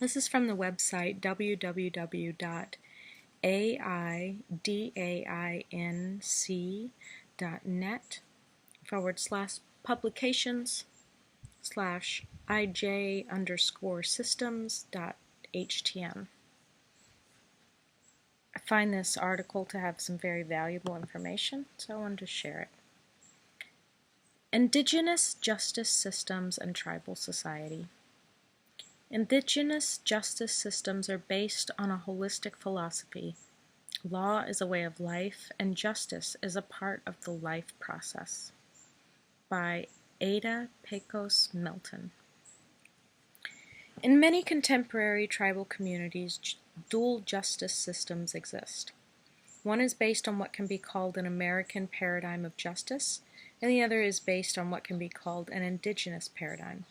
This is from the website www.ai.ij_systems.htm. I find this article to have some very valuable information, so I wanted to share it. Indigenous justice systems and tribal society. Indigenous justice systems are based on a holistic philosophy. Law is a way of life, and justice is a part of the life process. By Ada Pecos Melton. In many contemporary tribal communities, dual justice systems exist. One is based on what can be called an American paradigm of justice, and the other is based on what can be called an indigenous paradigm.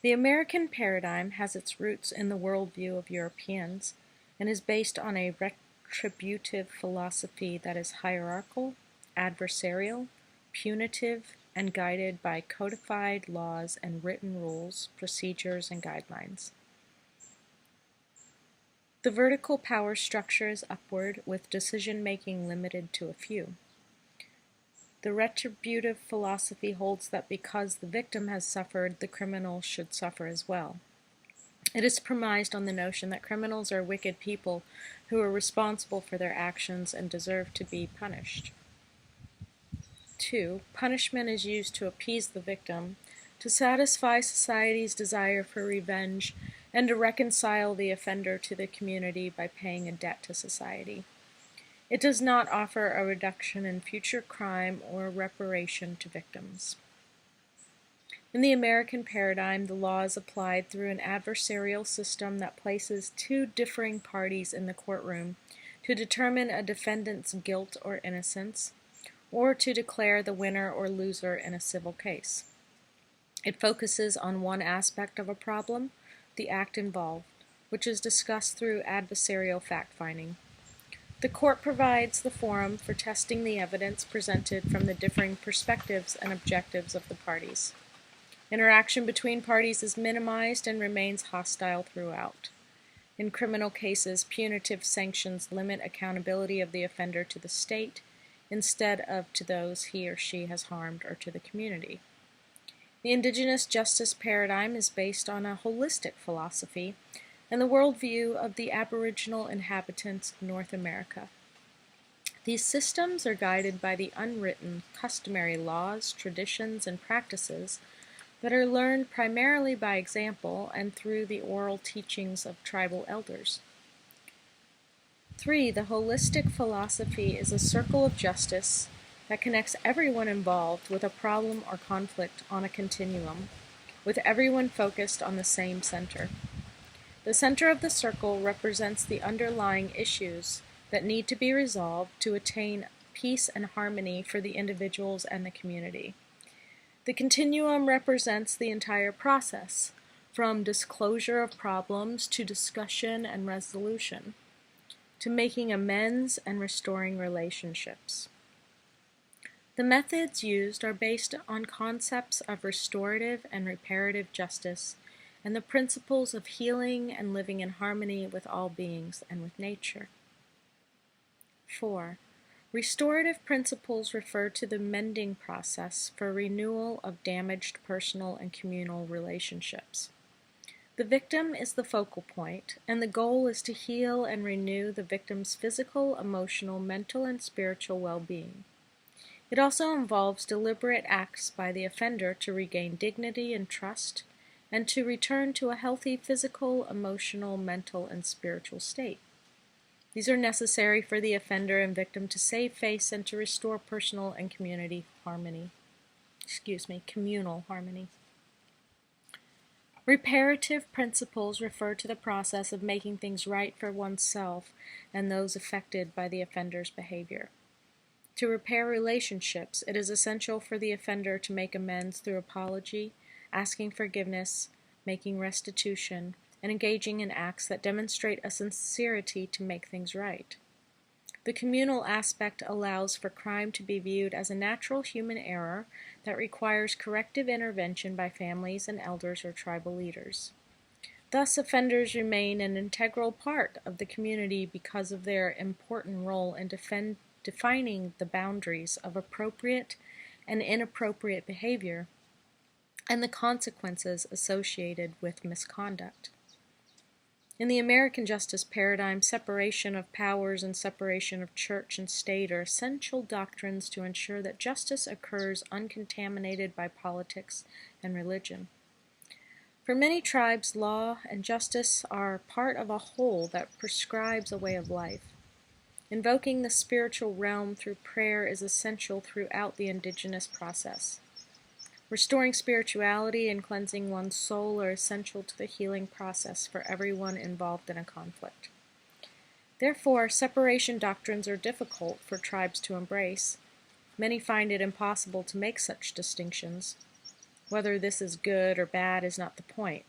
The American paradigm has its roots in the worldview of Europeans and is based on a retributive philosophy that is hierarchical, adversarial, punitive, and guided by codified laws and written rules, procedures, and guidelines. The vertical power structure is upward, with decision-making limited to a few. The retributive philosophy holds that because the victim has suffered, the criminal should suffer as well. It is premised on the notion that criminals are wicked people who are responsible for their actions and deserve to be punished. 2. Punishment is used to appease the victim, to satisfy society's desire for revenge, and to reconcile the offender to the community by paying a debt to society. It does not offer a reduction in future crime or reparation to victims. In the American paradigm, the law is applied through an adversarial system that places two differing parties in the courtroom to determine a defendant's guilt or innocence, or to declare the winner or loser in a civil case. It focuses on one aspect of a problem, the act involved, which is discussed through adversarial fact-finding. The court provides the forum for testing the evidence presented from the differing perspectives and objectives of the parties. Interaction between parties is minimized and remains hostile throughout. In criminal cases, punitive sanctions limit accountability of the offender to the state instead of to those he or she has harmed or to the community. The indigenous justice paradigm is based on a holistic philosophy and the worldview of the Aboriginal inhabitants of North America. These systems are guided by the unwritten, customary laws, traditions, and practices that are learned primarily by example and through the oral teachings of tribal elders. 3. The holistic philosophy is a circle of justice that connects everyone involved with a problem or conflict on a continuum, with everyone focused on the same center. The center of the circle represents the underlying issues that need to be resolved to attain peace and harmony for the individuals and the community. The continuum represents the entire process, from disclosure of problems to discussion and resolution, to making amends and restoring relationships. The methods used are based on concepts of restorative and reparative justice and the principles of healing and living in harmony with all beings and with nature. 4. Restorative principles refer to the mending process for renewal of damaged personal and communal relationships. The victim is the focal point, and the goal is to heal and renew the victim's physical, emotional, mental, and spiritual well-being. It also involves deliberate acts by the offender to regain dignity and trust, and to return to a healthy physical, emotional, mental, and spiritual state. These are necessary for the offender and victim to save face and to restore personal and communal harmony. Reparative principles refer to the process of making things right for oneself and those affected by the offender's behavior. To repair relationships, it is essential for the offender to make amends through apology, asking forgiveness, making restitution, and engaging in acts that demonstrate a sincerity to make things right. The communal aspect allows for crime to be viewed as a natural human error that requires corrective intervention by families and elders or tribal leaders. Thus, offenders remain an integral part of the community because of their important role in defining the boundaries of appropriate and inappropriate behavior and the consequences associated with misconduct. In the American justice paradigm, separation of powers and separation of church and state are essential doctrines to ensure that justice occurs uncontaminated by politics and religion. For many tribes, law and justice are part of a whole that prescribes a way of life. Invoking the spiritual realm through prayer is essential throughout the indigenous process. Restoring spirituality and cleansing one's soul are essential to the healing process for everyone involved in a conflict. Therefore, separation doctrines are difficult for tribes to embrace. Many find it impossible to make such distinctions. Whether this is good or bad is not the point.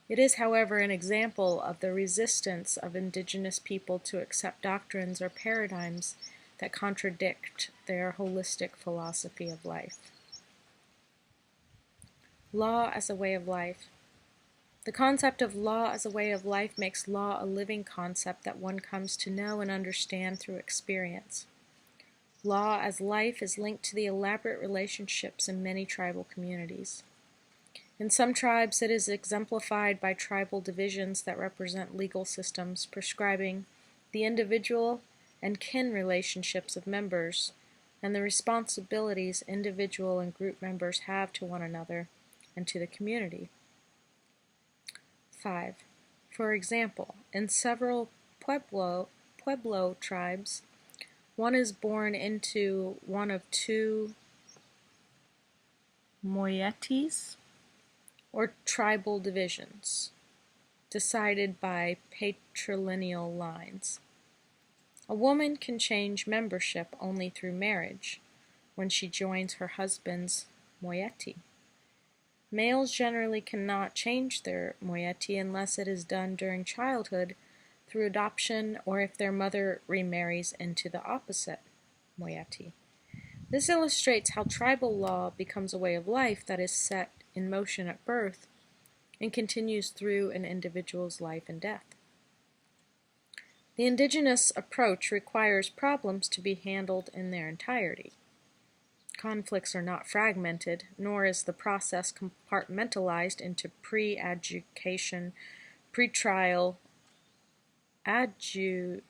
It is, however, an example of the resistance of indigenous people to accept doctrines or paradigms that contradict their holistic philosophy of life. Law as a way of life. The concept of law as a way of life makes law a living concept that one comes to know and understand through experience. Law as life is linked to the elaborate relationships in many tribal communities. In some tribes, it is exemplified by tribal divisions that represent legal systems prescribing the individual and kin relationships of members and the responsibilities individual and group members have to one another and to the community. 5. For example, in several Pueblo tribes, one is born into one of two moieties, or tribal divisions, decided by patrilineal lines. A woman can change membership only through marriage, when she joins her husband's moiety. Males generally cannot change their moiety unless it is done during childhood through adoption or if their mother remarries into the opposite moiety. This illustrates how tribal law becomes a way of life that is set in motion at birth and continues through an individual's life and death. The indigenous approach requires problems to be handled in their entirety. Conflicts are not fragmented, nor is the process compartmentalized into pre-adjudication, pre-trial, adjudication,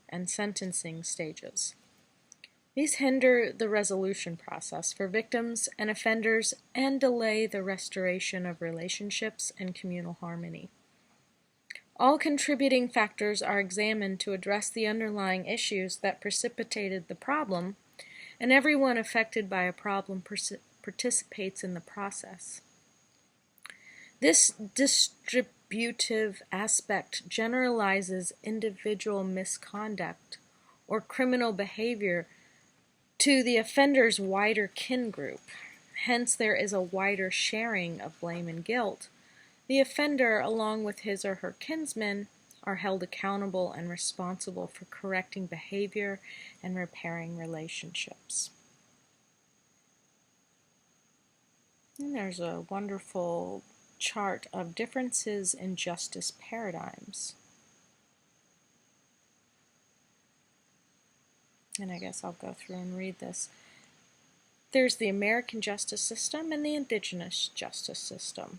and sentencing stages. These hinder the resolution process for victims and offenders and delay the restoration of relationships and communal harmony. All contributing factors are examined to address the underlying issues that precipitated the problem, and everyone affected by a problem participates in the process. This distributive aspect generalizes individual misconduct or criminal behavior to the offender's wider kin group. Hence, there is a wider sharing of blame and guilt. The offender, along with his or her kinsmen, are held accountable and responsible for correcting behavior and repairing relationships. And there's a wonderful chart of differences in justice paradigms. And I guess I'll go through and read this. There's the American justice system and the Indigenous justice system.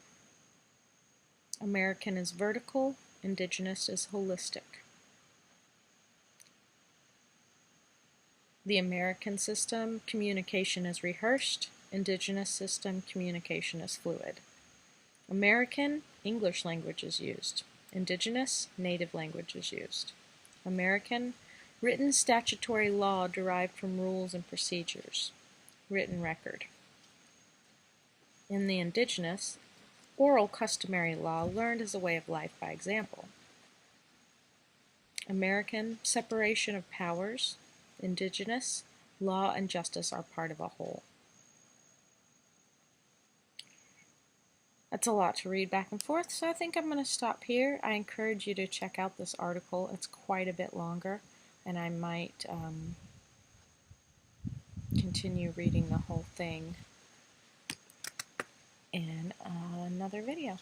American is vertical, Indigenous is holistic. The American system, communication is rehearsed. Indigenous system, communication is fluid. American, English language is used. Indigenous, native language is used. American, written statutory law derived from rules and procedures. Written record. In the Indigenous, oral customary law learned as a way of life by example. American, separation of powers. Indigenous, law and justice are part of a whole. That's a lot to read back and forth, so I think I'm going to stop here. I encourage you to check out this article. It's quite a bit longer, and I might continue reading the whole thing in another another video.